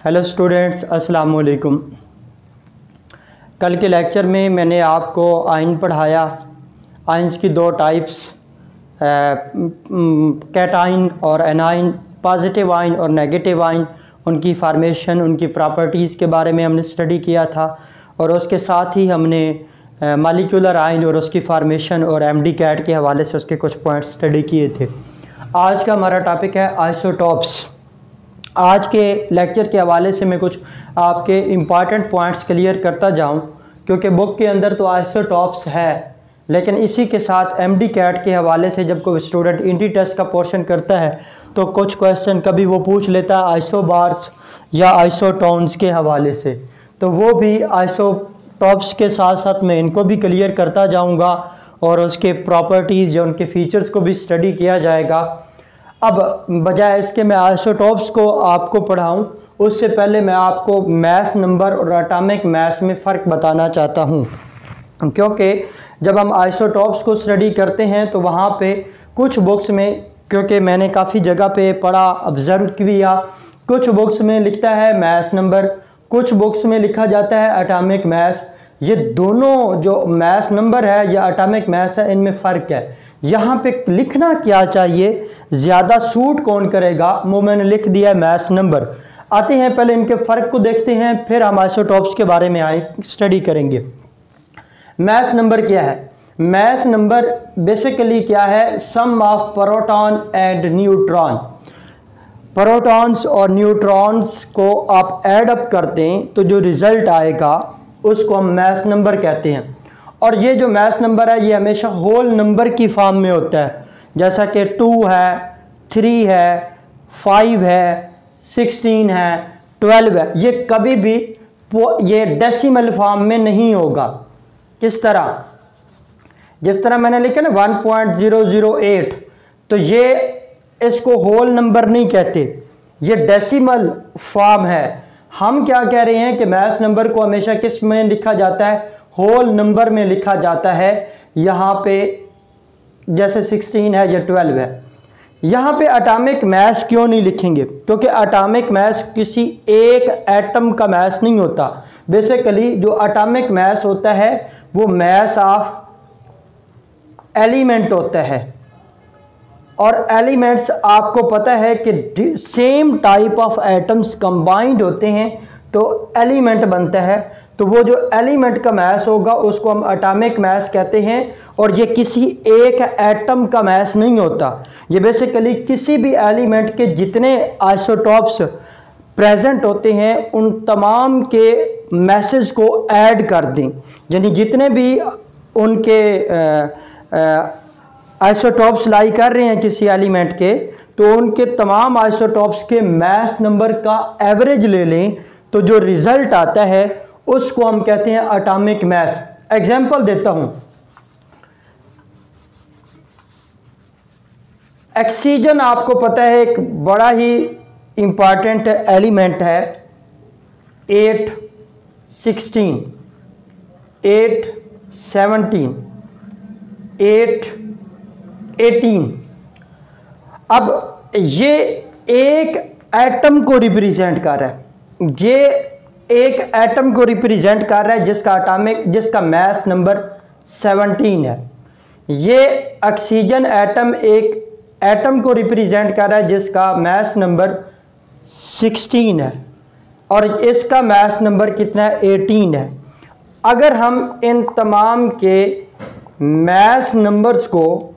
Hello students, अस्सलाम वालेकुम। कल के लेक्चर में मैंने आपको आयन पढ़ाया। आयन्स की दो टाइप्स, कैटाइन और एनाइन, पॉजिटिव आयन और नेगेटिव आयन, उनकी फार्मेशन, उनकी प्रॉपर्टीज़ के बारे में हमने स्टडी किया था। और उसके साथ ही हमने मॉलिक्यूलर आयन और उसकी फार्मेशन और एमडी कैट के हवाले से उसके कुछ पॉइंट्स स्टडी किए थे। आज का हमारा टॉपिक है आइसोटॉप्स। आज के लेक्चर के हवाले से मैं कुछ आपके इम्पॉर्टेंट पॉइंट्स क्लियर करता जाऊं, क्योंकि बुक के अंदर तो आइसोटॉप्स है, लेकिन इसी के साथ एमडी कैट के हवाले से जब कोई स्टूडेंट इंट्री टेस्ट का पोर्शन करता है तो कुछ क्वेश्चन कभी वो पूछ लेता है आइसोबार्स या आइसोटोन्स के हवाले से, तो वो भी आइसोटॉप्स के साथ साथ मैं इनको भी क्लियर करता जाऊँगा और उसके प्रॉपर्टीज़ या उनके फीचर्स को भी स्टडी किया जाएगा। अब बजाय इसके मैं आइसोटॉप्स को आपको पढ़ाऊं, उससे पहले मैं आपको मास नंबर और एटॉमिक मास में फ़र्क बताना चाहता हूं, क्योंकि जब हम आइसोटॉप्स को स्टडी करते हैं तो वहां पे कुछ बुक्स में, क्योंकि मैंने काफ़ी जगह पे पढ़ा, ऑब्ज़र्व किया, कुछ बुक्स में लिखता है मास नंबर, कुछ बुक्स में लिखा जाता है एटॉमिक मास। ये दोनों जो मास नंबर है या एटॉमिक मास है, इनमें फ़र्क है। यहाँ पे लिखना क्या चाहिए, ज़्यादा सूट कौन करेगा, वो मैंने लिख दिया है मास नंबर। आते हैं पहले इनके फ़र्क को देखते हैं, फिर हम आइसोटॉप्स के बारे में स्टडी करेंगे। मास नंबर क्या है? मास नंबर बेसिकली क्या है? Sum of proton and neutron. Protons और न्यूट्रॉन्स को आप ऐड अप करते हैं तो जो रिज़ल्ट आएगा उसको हम मास नंबर कहते हैं। और ये जो मास नंबर है ये हमेशा होल नंबर की फॉर्म में होता है, जैसा कि 2 है, 3 है, 5 है, 16 है, 12 है। ये कभी भी ये डेसिमल फॉर्म में नहीं होगा। किस तरह? जिस तरह मैंने लिखा ना 1.008, तो ये इसको होल नंबर नहीं कहते, ये डेसिमल फॉर्म है। हम क्या कह रहे हैं कि मास नंबर को हमेशा किस में लिखा जाता है? होल नंबर में लिखा जाता है। यहाँ पे जैसे 16 है या 12 है। यहाँ पे एटॉमिक मास क्यों नहीं लिखेंगे? क्योंकि एटॉमिक मास किसी एक एटम का मास नहीं होता। बेसिकली जो एटॉमिक मास होता है वो मास ऑफ एलिमेंट होता है, और एलिमेंट्स आपको पता है कि same type of atoms combined होते हैं तो एलिमेंट बनता है। तो वो जो एलिमेंट का मास होगा उसको हम एटॉमिक मास कहते हैं, और ये किसी एक एटम का मास नहीं होता। ये बेसिकली किसी भी एलिमेंट के जितने आइसोटॉप्स प्रेजेंट होते हैं उन तमाम के मैसेज को ऐड कर दें, यानी जितने भी उनके आइसोटॉप्स लाई कर रहे हैं किसी एलिमेंट के, तो उनके तमाम आइसोटॉप्स के मास नंबर का एवरेज ले लें, तो जो रिजल्ट आता है उसको हम कहते हैं एटॉमिक मास। एग्जांपल देता हूं, ऑक्सीजन आपको पता है एक बड़ा ही इंपॉर्टेंट एलिमेंट है। 8, 16, 8, 17, 8, 18। अब ये एक एटम को रिप्रेजेंट कर रहा है, ये एक एटम को रिप्रेजेंट कर रहा है जिसका मास नंबर 17 है। ये ऑक्सीजन एटम एक एटम को रिप्रेजेंट कर रहा है जिसका मास नंबर 16 है, और इसका मास नंबर कितना है? 18 है। अगर हम इन तमाम के मास नंबर्स को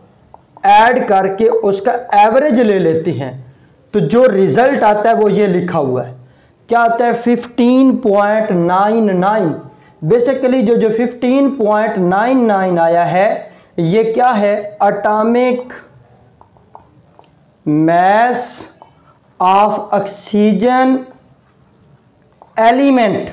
ऐड करके उसका एवरेज ले लेते हैं तो जो रिजल्ट आता है वो ये लिखा हुआ है। क्या आता है? 15.99। बेसिकली जो 15.99 आया है ये क्या है? Atomic mass of oxygen element.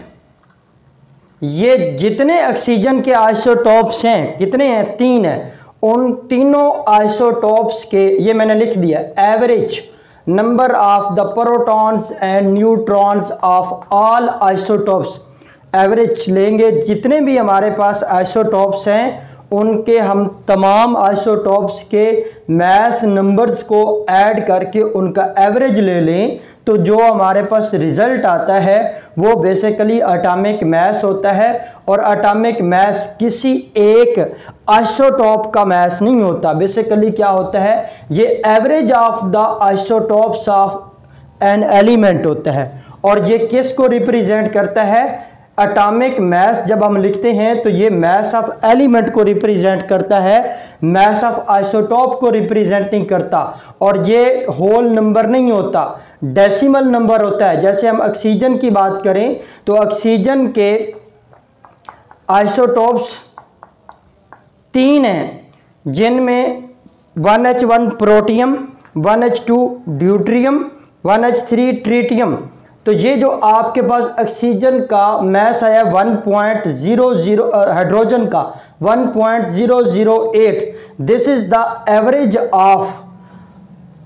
ये जितने ऑक्सीजन के आइसोटॉप्स हैं, कितने हैं? 3 हैं। उन तीनों आइसोटॉप्स के, ये मैंने लिख दिया, average number of the protons and neutrons of all isotopes. Average लेंगे, जितने भी हमारे पास आइसोटॉप्स हैं उनके हम तमाम आइसोटॉप्स के मास नंबर्स को ऐड करके उनका एवरेज ले लें तो जो हमारे पास रिजल्ट आता है वो बेसिकली एटॉमिक मास होता है। और एटॉमिक मास किसी एक आइसोटॉप का मास नहीं होता, बेसिकली क्या होता है, ये average of the isotopes of an element होता है। और ये किस को रिप्रेजेंट करता है, एटॉमिक मास जब हम लिखते हैं तो ये मास ऑफ एलिमेंट को रिप्रेजेंट करता है, मास ऑफ आइसोटॉप को रिप्रेजेंट नहीं करता। और ये होल नंबर नहीं होता, डेसिमल नंबर होता है। जैसे हम ऑक्सीजन की बात करें तो ऑक्सीजन के आइसोटॉप्स 3 हैं, जिनमें 1H1 protium, 1H2 deuterium, 1H3 tritium. तो ये जो आपके पास ऑक्सीजन का मास आया 1.00, हाइड्रोजन का 1.008, this is the average of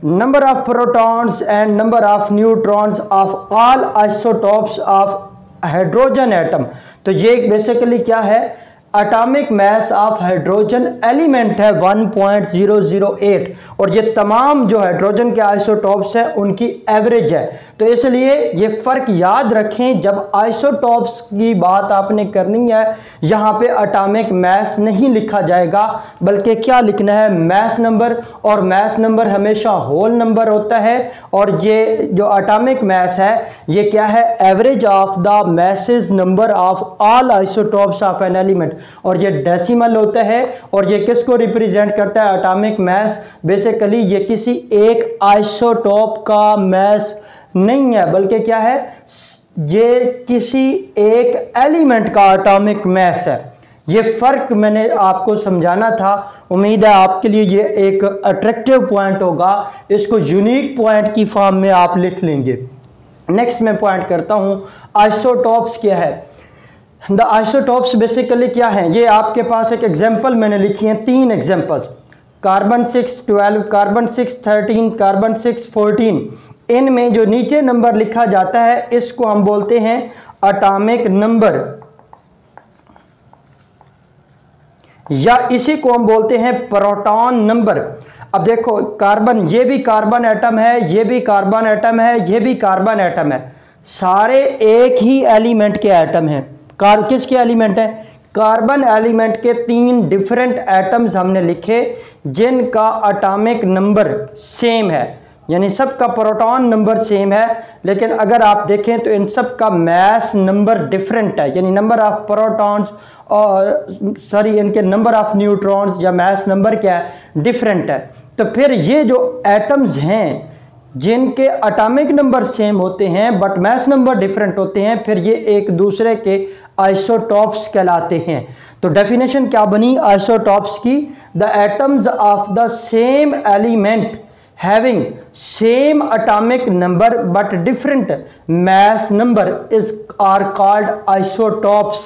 number of protons and number of neutrons of all isotopes of hydrogen atom. तो ये बेसिकली क्या है, atomic mass of hydrogen element है 1.008, और ये तमाम जो हाइड्रोजन के आइसोटॉप्स हैं उनकी एवरेज है। तो इसलिए ये फ़र्क याद रखें, जब आइसोटॉप्स की बात आपने करनी है यहाँ पे एटॉमिक मास नहीं लिखा जाएगा, बल्कि क्या लिखना है, मास नंबर। और मास नंबर हमेशा होल नंबर होता है। और ये जो एटॉमिक मास है ये क्या है, average of the masses number of all isotopes of an element. और ये डेसिमल होता है। और ये किसको रिप्रेजेंट करता है, एटॉमिक मास। बेसिकली ये किसी एक आइसोटॉप का मास नहीं है, बल्कि क्या है, ये किसी एक एलिमेंट का एटॉमिक मास है। ये फर्क मैंने आपको समझाना था। उम्मीद है आपके लिए ये एक अट्रैक्टिव पॉइंट होगा, इसको यूनिक पॉइंट की फॉर्म में आप लिख लेंगे। नेक्स्ट मैं पॉइंट करता हूं, आइसोटॉप्स क्या है। द आइसोटॉप्स बेसिकली क्या है, ये आपके पास एक एग्जांपल मैंने लिखी है, 3 एग्जांपल्स, कार्बन 612, कार्बन 613, कार्बन 614। इनमें जो नीचे नंबर लिखा जाता है इसको हम बोलते हैं एटॉमिक नंबर, या इसी को हम बोलते हैं प्रोटॉन नंबर। अब देखो कार्बन, ये भी कार्बन एटम है, ये भी कार्बन एटम है, ये भी कार्बन एटम है, सारे एक ही एलिमेंट के एटम हैं। किसके एलिमेंट है, कार्बन एलिमेंट के 3 डिफरेंट एटम्स हमने लिखे जिनका एटॉमिक नंबर सेम है, यानी सबका प्रोटॉन नंबर सेम है। लेकिन अगर आप देखें तो इन सब का मास नंबर डिफरेंट है, यानी नंबर ऑफ प्रोटॉन्स और इनके नंबर ऑफ न्यूट्रॉन्स या मास नंबर क्या है, डिफरेंट है। तो फिर ये जो एटम्स हैं जिनके एटॉमिक नंबर सेम होते हैं बट मास नंबर डिफरेंट होते हैं, फिर ये एक दूसरे के आइसोटॉप्स कहलाते हैं। तो डेफिनेशन क्या बनी आइसोटॉप्स की, the atoms of the same element having same atomic number but different mass number are called isotopes।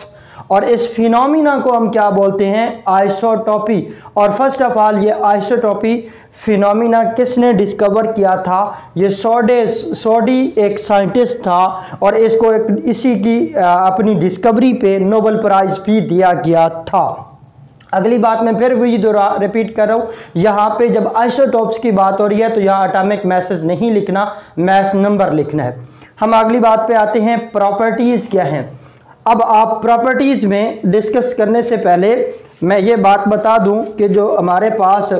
और इस फिनोमिना को हम क्या बोलते हैं, आइसोटॉपी। और फर्स्ट ऑफ ऑल ये आइसोटॉपी फिनोमिना किसने डिस्कवर किया था, ये सोडी एक साइंटिस्ट था, और इसको इसी की अपनी डिस्कवरी पे नोबेल प्राइज भी दिया गया था। अगली बात मैं फिर वही रिपीट कर रहा हूँ, यहाँ पे जब आइसोटॉप्स की बात हो रही है तो यहाँ एटॉमिक मासेस नहीं लिखना, मास नंबर लिखना है। हम अगली बात पे आते हैं, प्रॉपर्टीज़ क्या हैं। अब आप प्रॉपर्टीज़ में डिस्कस करने से पहले मैं ये बात बता दूं कि जो हमारे पास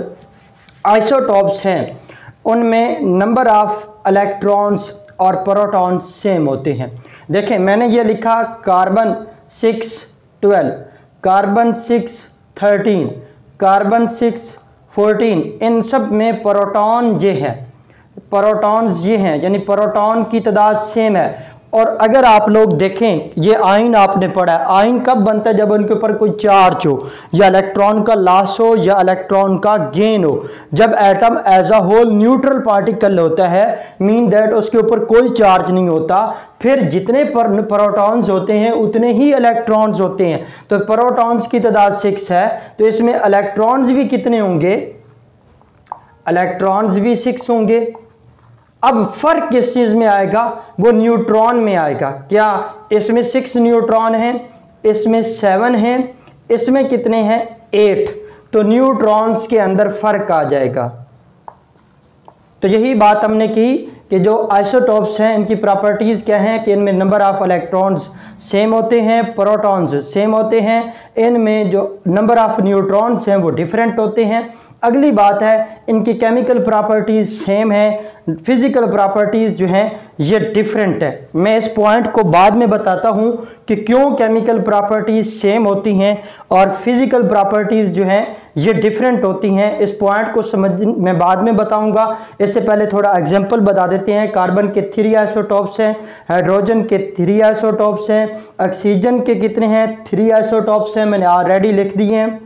आइसोटॉप्स हैं उनमें नंबर ऑफ इलेक्ट्रॉन्स और प्रोटॉन्स सेम होते हैं। देखें मैंने ये लिखा कार्बन 612, कार्बन 613, कार्बन 614, इन सब में प्रोटॉन ये है, प्रोटॉन्स ये हैं, यानी प्रोटॉन की तादाद सेम है। और अगर आप लोग देखें, ये आयन आपने पढ़ा है, आयन कब बनता है, जब उनके ऊपर कोई चार्ज हो, या इलेक्ट्रॉन का लॉस हो या इलेक्ट्रॉन का गेन हो। जब atom as a whole neutral particle होता है, मीन दैट उसके ऊपर कोई चार्ज नहीं होता, फिर जितने प्रोटॉन्स होते हैं उतने ही इलेक्ट्रॉन्स होते हैं। तो प्रोटॉन्स की तादाद 6 है, तो इसमें इलेक्ट्रॉन्स भी कितने होंगे, इलेक्ट्रॉन्स भी 6 होंगे। अब फर्क किस चीज में आएगा, वो न्यूट्रॉन में आएगा। क्या इसमें 6 न्यूट्रॉन हैं, इसमें 7 हैं, इसमें कितने हैं, 8, तो न्यूट्रॉन्स के अंदर फर्क आ जाएगा। तो यही बात हमने की कि जो आइसोटॉप्स हैं इनकी प्रॉपर्टीज़ क्या हैं कि इनमें नंबर ऑफ इलेक्ट्रॉन्स सेम होते हैं, प्रोटॉन्स सेम होते हैं, इनमें जो नंबर ऑफ न्यूट्रॉन्स हैं वो डिफरेंट होते हैं। अगली बात है इनकी केमिकल प्रॉपर्टीज़ सेम है, फिज़िकल प्रॉपर्टीज़ जो हैं ये डिफरेंट है। मैं इस पॉइंट को बाद में बताता हूँ कि क्यों केमिकल प्रॉपर्टीज़ सेम होती हैं और फिज़िकल प्रॉपर्टीज़ जो हैं ये डिफरेंट होती हैं। इस पॉइंट को समझ मैं बाद में बताऊँगा। इससे पहले थोड़ा एग्जांपल बता देते हैं। कार्बन के 3 आइसोटॉप्स हैं, हाइड्रोजन के 3 आइसोटॉप्स हैं, ऑक्सीजन के कितने हैं 3 आइसोटॉप्स हैं, मैंने ऑलरेडी लिख दिए हैं।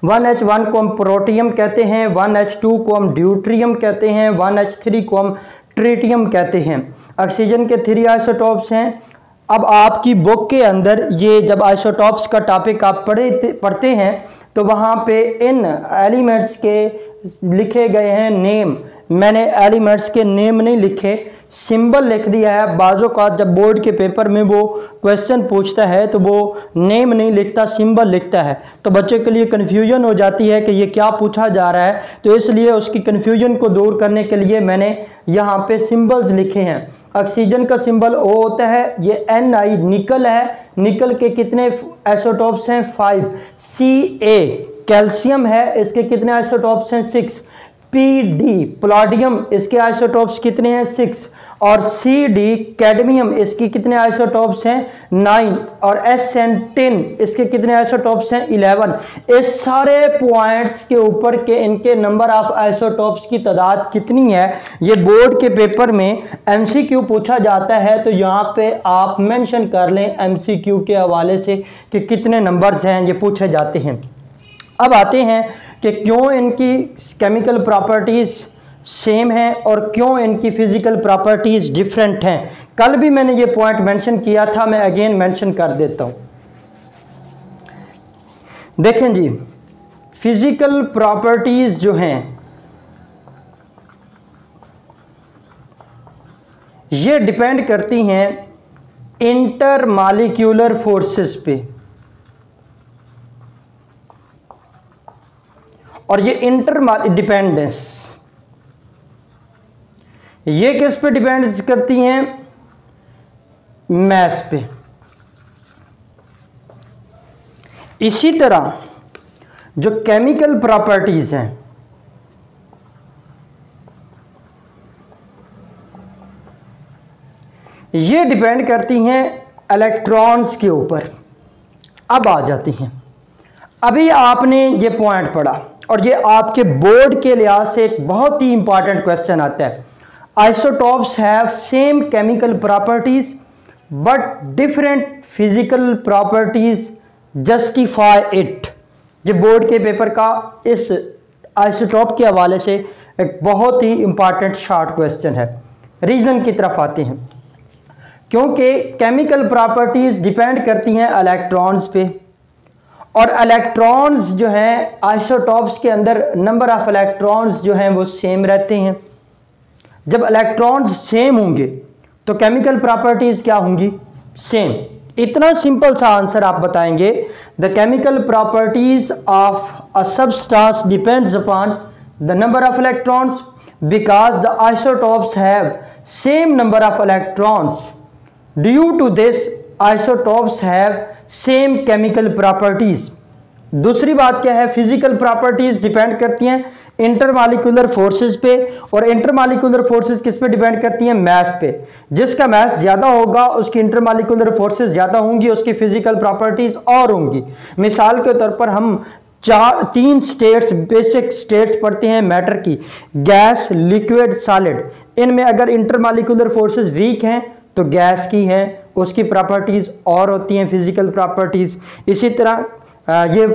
1H1 को हम प्रोटियम कहते हैं, 1H2 को हम ड्यूट्रियम कहते हैं, 1H3 को हम ट्रिटियम कहते हैं। ऑक्सीजन के 3 आइसोटॉप्स हैं। अब आपकी बुक के अंदर ये जब आइसोटॉप्स का टॉपिक आप पढ़ते हैं तो वहाँ पे इन एलिमेंट्स के लिखे गए हैं नेम। मैंने एलिमेंट्स के नेम नहीं लिखे, सिंबल लिख दिया है। बाज़ों का जब बोर्ड के पेपर में वो क्वेश्चन पूछता है तो वो नेम नहीं लिखता, सिंबल लिखता है, तो बच्चे के लिए कन्फ्यूजन हो जाती है कि ये क्या पूछा जा रहा है। तो इसलिए उसकी कन्फ्यूजन को दूर करने के लिए मैंने यहाँ पे सिंबल्स लिखे हैं। ऑक्सीजन का सिंबल O होता है, ये Ni निकल है, निकल के कितने आइसोटॉप्स हैं 5। Ca कैल्शियम है, इसके कितने आइसोटॉप्स हैं 6। Pd प्लाडियम, इसके आइसोटॉप्स कितने हैं 6। और Cd कैडमियम, इसके कितने आइसोटॉप्स हैं 9। और Sn10 इसके कितने आइसोटॉप्स हैं 11। इस सारे पॉइंट्स के ऊपर के इनके नंबर ऑफ आइसोटॉप्स की तादाद कितनी है ये बोर्ड के पेपर में MCQ पूछा जाता है। तो यहाँ पे आप मेंशन कर लें MCQ के हवाले से कि कितने नंबर्स हैं ये पूछे जाते हैं। अब आते हैं कि क्यों इनकी केमिकल प्रॉपर्टीज़ सेम है और क्यों इनकी फिज़िकल प्रॉपर्टीज़ डिफरेंट हैं। कल भी मैंने ये पॉइंट मेंशन किया था, मैं अगेन मेंशन कर देता हूँ। देखें जी, फिज़िकल प्रॉपर्टीज़ जो हैं ये डिपेंड करती हैं इंटरमॉलिक्यूलर फोर्सेस पे। और ये डिपेंडेंस ये किस पे डिपेंड करती हैं, मैस पे। इसी तरह जो केमिकल प्रॉपर्टीज हैं ये डिपेंड करती हैं इलेक्ट्रॉन्स के ऊपर। अब आ जाती हैं, अभी आपने ये पॉइंट पढ़ा और ये आपके बोर्ड के लिहाज से एक बहुत ही इंपॉर्टेंट क्वेश्चन आता है। Isotopes have same chemical properties but different physical properties justify it. ये बोर्ड के पेपर का इस आइसोटॉप के हवाले से एक बहुत ही इंपॉर्टेंट शॉर्ट क्वेश्चन है। रीजन की तरफ आते हैं, क्योंकि केमिकल प्रॉपर्टीज डिपेंड करती हैं इलेक्ट्रॉन्स पे और इलेक्ट्रॉन्स जो हैं आइसोटॉप्स के अंदर नंबर ऑफ इलेक्ट्रॉन्स जो हैं वो सेम रहते हैं। जब इलेक्ट्रॉन्स सेम होंगे तो केमिकल प्रॉपर्टीज क्या होंगी, सेम। इतना सिंपल सा आंसर आप बताएंगे, the chemical properties of a substance depends upon the number of electrons because the isotopes have same number of electrons. Due to this isotopes have same chemical properties. दूसरी बात क्या है, physical properties depend करती हैं intermolecular forces पे और intermolecular forces किस पे डिपेंड करती हैं, मास पे। जिसका मास ज्यादा होगा उसकी इंटरमॉलिक्यूलर फोर्सेस ज्यादा होंगी, उसकी फिजिकल प्रॉपर्टीज और होंगी। मिसाल के तौर पर हम 3 स्टेट्स बेसिक स्टेट्स पढ़ते हैं मैटर की, गैस, लिक्विड, सॉलिड। इनमें अगर इंटरमॉलिक्यूलर फोर्सेस वीक हैं तो गैस की है उसकी प्रॉपर्टीज और होती हैं फिजिकल प्रॉपर्टीज। इसी तरह ये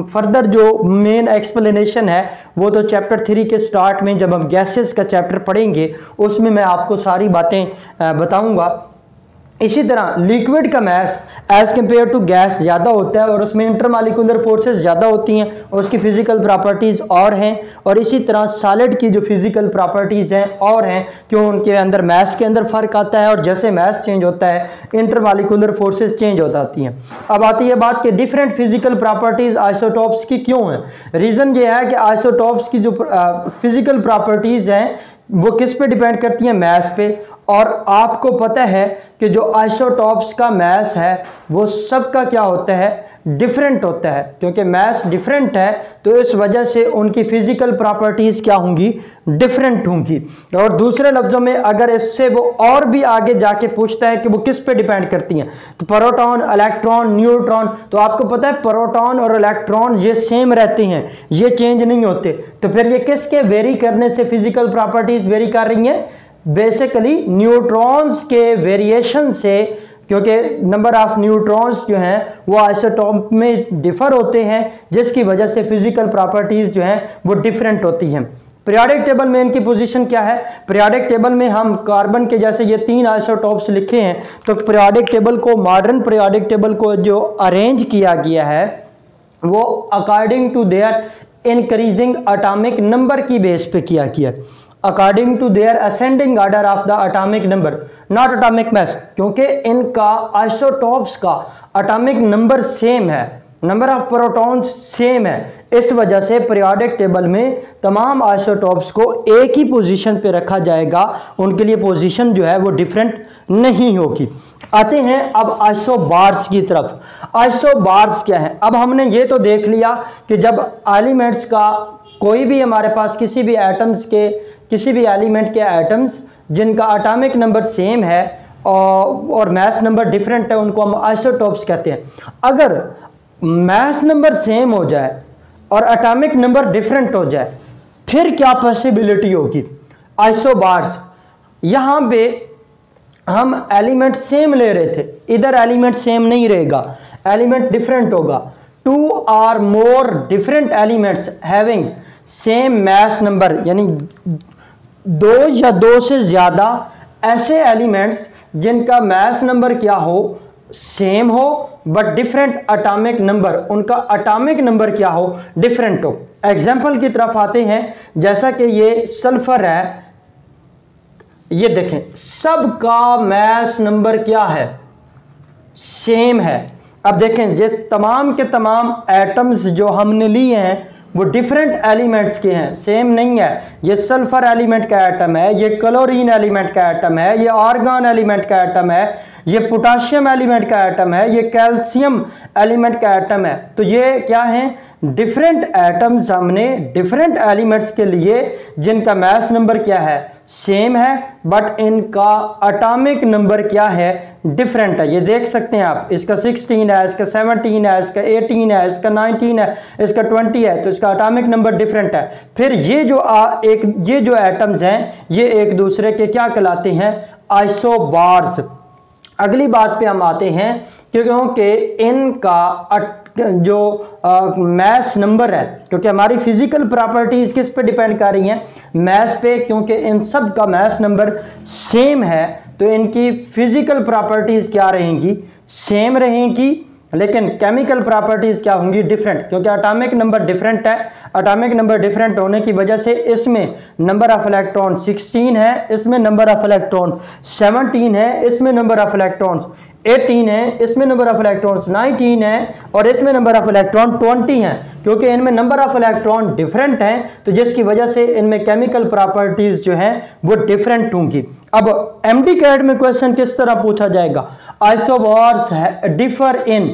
फर्दर जो मेन एक्सप्लेनेशन है वो तो चैप्टर 3 के स्टार्ट में जब हम गैसेस का चैप्टर पढ़ेंगे उसमें मैं आपको सारी बातें बताऊंगा। इसी तरह लिक्विड का mass as compare to gas ज़्यादा होता है और उसमें इंटरमालिकुलर फोर्सेस ज़्यादा होती हैं और उसकी फ़िज़िकल प्रॉपर्टीज़ और हैं, और इसी तरह सॉलिड की जो फिज़िकल प्रॉपर्टीज़ हैं और हैं, क्यों उनके अंदर मास के अंदर फ़र्क आता है और जैसे मास चेंज होता है इंटरमालिकुलर फोर्सेस चेंज हो जाती हैं। अब आती है बात कि डिफरेंट फिज़िकल प्रॉपर्टीज़ आइसोटॉप्स की क्यों हैं। रीज़न ये है कि आइसोटॉप्स की जो फिज़िकल प्रॉपर्टीज़ हैं वो किस पे डिपेंड करती हैं, मास पे। और आपको पता है कि जो आइसोटॉप्स का मास है वो सबका क्या होता है, डिफरेंट होता है, क्योंकि मास डिफरेंट है तो इस वजह से उनकी फिजिकल प्रॉपर्टीज क्या होंगी, डिफरेंट होंगी। और दूसरे लफ्जों में अगर इससे वो और भी आगे जाके पूछता है कि वो किस पे डिपेंड करती हैं, तो प्रोटॉन, इलेक्ट्रॉन, न्यूट्रॉन, तो आपको पता है प्रोटॉन और इलेक्ट्रॉन ये सेम रहते हैं, ये चेंज नहीं होते, तो फिर ये किसके वेरी करने से फिजिकल प्रॉपर्टीज वेरी कर रही हैं, बेसिकली न्यूट्रॉन्स के वेरिएशन से, क्योंकि नंबर ऑफ न्यूट्रॉन्स जो हैं वो आइसोटॉप में डिफर होते हैं, जिसकी वजह से फिजिकल प्रॉपर्टीज जो हैं वो डिफरेंट होती हैं। पीरियोडिक टेबल में इनकी पोजीशन क्या है, पीरियोडिक टेबल में हम कार्बन के जैसे ये 3 आइसोटॉप्स लिखे हैं, तो पीरियोडिक टेबल को, मॉडर्न पीरियोडिक टेबल को जो अरेंज किया गया है वो according to their increasing atomic number की बेस पे किया गया, according to their ascending order of the atomic number, not atomic mass, क्योंकि इनका आइसोटॉप्स का एटॉमिक नंबर सेम है, नंबर ऑफ प्रोटॉन्स सेम है, इस वजह से पीरियोडिक टेबल में तमाम आइसोटॉप्स को एक ही पोजीशन पे रखा जाएगा, उनके लिए पोजीशन जो है वो डिफरेंट नहीं होगी। आते हैं अब आइसोबार्स की तरफ। आइसोबार्स क्या है, अब हमने ये तो देख लिया कि जब एलिमेंट्स का कोई भी हमारे पास किसी भी एटम्स के, किसी भी एलिमेंट के एटम्स जिनका एटॉमिक नंबर सेम है और मास नंबर डिफरेंट है, उनको हम आइसोटॉप्स कहते हैं। अगर मास नंबर सेम हो जाए और एटॉमिक नंबर डिफरेंट हो जाए फिर क्या पॉसिबिलिटी होगी, आइसोबार्स। यहाँ पे हम एलिमेंट सेम ले रहे थे, इधर एलिमेंट सेम नहीं रहेगा, एलिमेंट डिफरेंट होगा। 2 और more different elements having same mass number, यानी 2 या 2 से ज़्यादा ऐसे एलिमेंट्स जिनका मास नंबर क्या हो, सेम हो बट डिफरेंट एटॉमिक नंबर, उनका एटॉमिक नंबर क्या हो, डिफरेंट हो। एग्जाम्पल की तरफ आते हैं, जैसा कि ये सल्फर है, ये देखें सबका मास नंबर क्या है, सेम है। अब देखें ये तमाम के तमाम एटम्स जो हमने लिए हैं वो डिफरेंट एलिमेंट्स के हैं, सेम नहीं है। ये सल्फर एलिमेंट का एटम है, ये क्लोरीन एलिमेंट का एटम है, ये आर्गन एलिमेंट का एटम है, ये पोटाशियम एलिमेंट का एटम है, ये कैल्शियम एलिमेंट का एटम है। तो ये क्या है, डिफरेंट एटम्स हमने डिफरेंट एलिमेंट्स के लिए जिनका मास नंबर क्या है, सेम है, बट इनका एटॉमिक नंबर क्या है, डिफरेंट है। ये देख सकते हैं आप, इसका 16 है, इसका 17 है, इसका 18 है, इसका 19 है, इसका 20 है, तो इसका एटॉमिक नंबर डिफरेंट है। फिर ये जो एटम्स हैं ये एक दूसरे के क्या कहलाते हैं, आइसोबार्स। अगली बात पे हम आते हैं, क्योंकि इनका जो मास नंबर है, क्योंकि हमारी फिजिकल प्रॉपर्टीज किस पे डिपेंड कर रही हैं, मास पे, क्योंकि इन सब का मास नंबर सेम है तो इनकी फिजिकल प्रॉपर्टीज क्या रहेंगी, सेम रहेंगी, लेकिन केमिकल प्रॉपर्टीज क्या होंगी, डिफरेंट, क्योंकि एटॉमिक नंबर डिफरेंट है। एटॉमिक नंबर डिफरेंट होने की वजह से इसमें नंबर ऑफ इलेक्ट्रॉन 16 है, इसमें नंबर ऑफ इलेक्ट्रॉन 17 है, इसमें नंबर ऑफ इलेक्ट्रॉन्स 18 है, इसमें नंबर ऑफ इलेक्ट्रॉन्स 19 है, और इसमें नंबर ऑफ इलेक्ट्रॉन 20 हैं। क्योंकि इनमें नंबर ऑफ इलेक्ट्रॉन डिफरेंट हैं तो जिसकी वजह से इनमें केमिकल प्रॉपर्टीज जो हैं वो डिफरेंट होंगी। अब एमडी कैट में क्वेश्चन किस तरह पूछा जाएगा, isobars differ in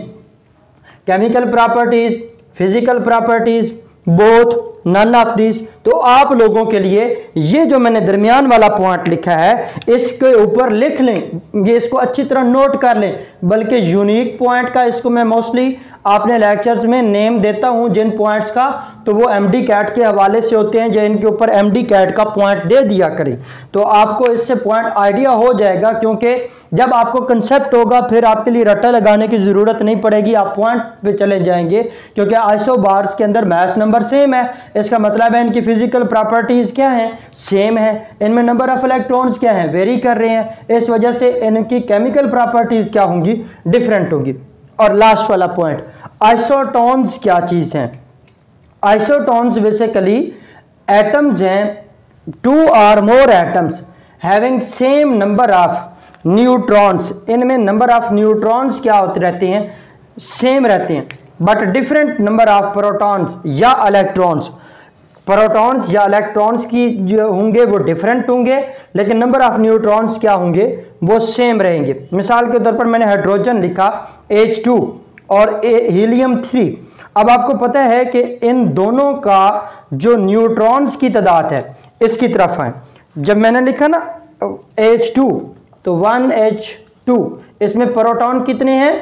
chemical properties, physical properties, both, none of this. तो आप लोगों के लिए ये जो मैंने दरमियान वाला पॉइंट लिखा है इसके ऊपर लिख लें, ये इसको अच्छी तरह नोट कर लें, बल्कि यूनिक पॉइंट का इसको मैं मोस्टली आपने लेक्चर्स में नेम देता हूं जिन पॉइंट्स का, तो वो एमडी कैट के हवाले से होते हैं, जो इनके ऊपर एमडी कैट का पॉइंट दे दिया करें तो आपको इससे पॉइंट आइडिया हो जाएगा। क्योंकि जब आपको कंसेप्ट होगा फिर आपके लिए रट्टा लगाने की ज़रूरत नहीं पड़ेगी, आप पॉइंट पे चले जाएंगे, क्योंकि आइसोबार्स के अंदर मास नंबर नंबर सेम है, इसका मतलब है इनकी फिजिकल प्रॉपर्टीज़ क्या हैं, सेम है। इनमें नंबर ऑफ इलेक्ट्रॉन्स क्या हैं, वेरी कर रहे हैं, इस वजह से इनकी केमिकल प्रॉपर्टीज़ क्या होंगी, डिफरेंट होंगी। और लास्ट वाला पॉइंट, आइसोटोन्स क्या चीज़ हैं। आइसोटोन्स बेसिकली एटम्स हैं, 2 or more atoms having same number of neutrons, इनमें नंबर ऑफ न्यूट्रॉन्स क्या होते रहते हैं, सेम रहते हैं, but different number of protons या इलेक्ट्रॉन्स। प्रोटॉन्स या इलेक्ट्रॉन्स की जो होंगे वो डिफरेंट होंगे, लेकिन नंबर ऑफ न्यूट्रॉन्स क्या होंगे, वो सेम रहेंगे। मिसाल के तौर पर मैंने हाइड्रोजन लिखा H2 और हीलियम 3। अब आपको पता है कि इन दोनों का जो न्यूट्रॉन्स की तादाद है इसकी तरफ है। जब मैंने लिखा ना H2 तो 1H2, इसमें प्रोटॉन कितने हैं,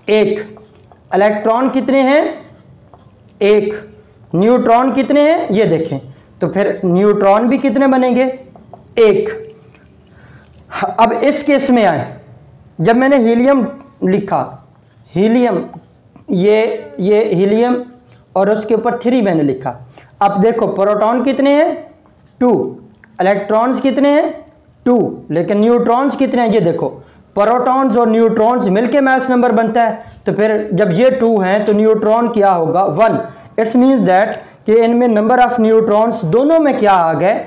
1, इलेक्ट्रॉन कितने हैं, 1, न्यूट्रॉन कितने हैं, ये देखें, तो फिर न्यूट्रॉन भी कितने बनेंगे, 1। अब इस केस में आए, जब मैंने हीलियम लिखा, हीलियम ये हीलियम और उसके ऊपर 3 मैंने लिखा। अब देखो प्रोटॉन कितने हैं, 2, इलेक्ट्रॉन्स कितने हैं, 2, लेकिन न्यूट्रॉन्स कितने हैं, ये देखो, प्रोटॉन्स और न्यूट्रॉन्स मिलके मास नंबर बनता है, तो फिर जब ये 2 हैं तो न्यूट्रॉन क्या होगा, 1। इट्स मीन्स दैट कि इनमें नंबर ऑफ न्यूट्रॉन्स दोनों में क्या आ गए,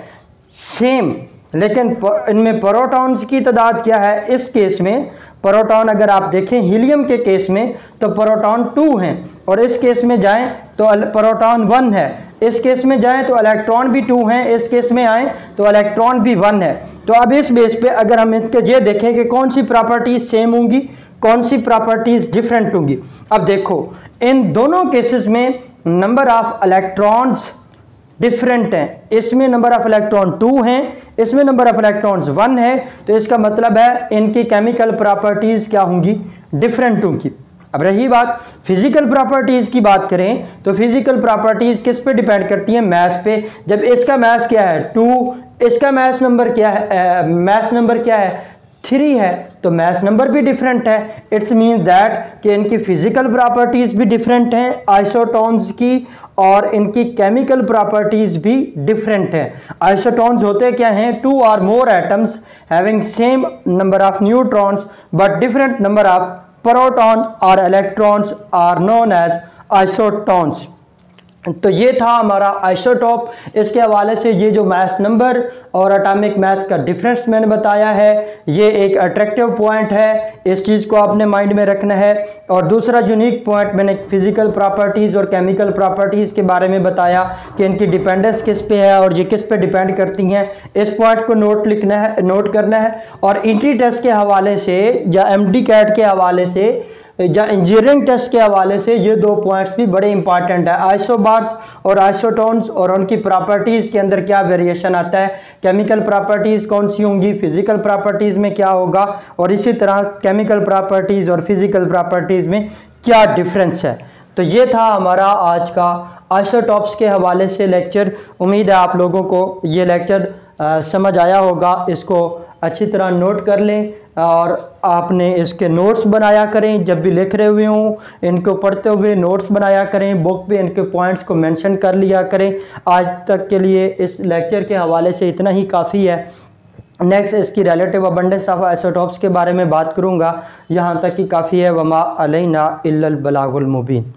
सेम, लेकिन इनमें प्रोटॉन्स की तादाद क्या है। इस केस में प्रोटॉन अगर आप देखें हीलियम के केस में तो प्रोटॉन 2 हैं, और इस केस में जाएं तो प्रोटॉन 1 है, इस केस में जाएं तो इलेक्ट्रॉन भी 2 हैं, इस केस में आए तो इलेक्ट्रॉन भी 1 है। तो अब इस बेस पे अगर हम इसके ये देखें कि कौन सी प्रॉपर्टीज सेम होंगी, कौन सी प्रॉपर्टीज डिफरेंट होंगी। अब देखो इन दोनों केसेस में नंबर ऑफ इलेक्ट्रॉन्स डिफरेंट हैं, इसमें नंबर ऑफ इलेक्ट्रॉन 2 हैं, इसमें नंबर ऑफ इलेक्ट्रॉन्स 1 है, तो इसका मतलब है इनकी केमिकल प्रॉपर्टीज क्या होंगी, डिफरेंट होंगी। अब रही बात फिजिकल प्रॉपर्टीज की बात करें तो फिजिकल प्रॉपर्टीज किस पे डिपेंड करती हैं, मैस पे। जब इसका मैस क्या है 2, इसका मैस नंबर क्या है, मैस नंबर क्या है 3 है, तो मैस नंबर भी डिफरेंट है। इट्स मीन दैट कि इनकी फिजिकल प्रॉपर्टीज भी डिफरेंट हैं आइसोटोन्स की, और इनकी केमिकल प्रॉपर्टीज भी डिफरेंट हैं। आइसोटोन्स होते क्या हैं, 2 or more atoms having same number of neutrons but different number of proton or electrons are known as isotons। तो ये था हमारा आइसोटोप। इसके हवाले से ये जो मास नंबर और एटॉमिक मास का डिफरेंस मैंने बताया है, ये एक अट्रैक्टिव पॉइंट है, इस चीज़ को आपने माइंड में रखना है। और दूसरा यूनिक पॉइंट मैंने फिजिकल प्रॉपर्टीज़ और केमिकल प्रॉपर्टीज़ के बारे में बताया कि इनकी डिपेंडेंस किस पे है और ये किस पे डिपेंड करती हैं। इस पॉइंट को नोट करना है। और एंट्री टेस्ट के हवाले से या MD कैट के हवाले से या इंजीनियरिंग टेस्ट के हवाले से ये 2 पॉइंट्स भी बड़े इंपॉर्टेंट है, आइसोबार्स और आइसोटोन्स, और उनकी प्रॉपर्टीज़ के अंदर क्या वेरिएशन आता है, केमिकल प्रॉपर्टीज़ कौन सी होंगी, फिजिकल प्रॉपर्टीज़ में क्या होगा, और इसी तरह केमिकल प्रॉपर्टीज़ और फिजिकल प्रॉपर्टीज़ में क्या डिफरेंस है। तो ये था हमारा आज का आइसोटॉप्स के हवाले से लेक्चर। उम्मीद है आप लोगों को ये लेक्चर समझ आया होगा। इसको अच्छी तरह नोट कर लें और आपने इसके नोट्स बनाया करें, जब भी लिख रहे हुए हों इनको पढ़ते हुए नोट्स बनाया करें, बुक पे इनके पॉइंट्स को मेंशन कर लिया करें। आज तक के लिए इस लेक्चर के हवाले से इतना ही काफ़ी है। नेक्स्ट इसकी रिलेटिव अबंडेंस ऑफ आइसोटॉप्स के बारे में बात करूँगा, यहाँ तक कि काफ़ी है। वमा अलैना इल्लल बलागुल मुबीन।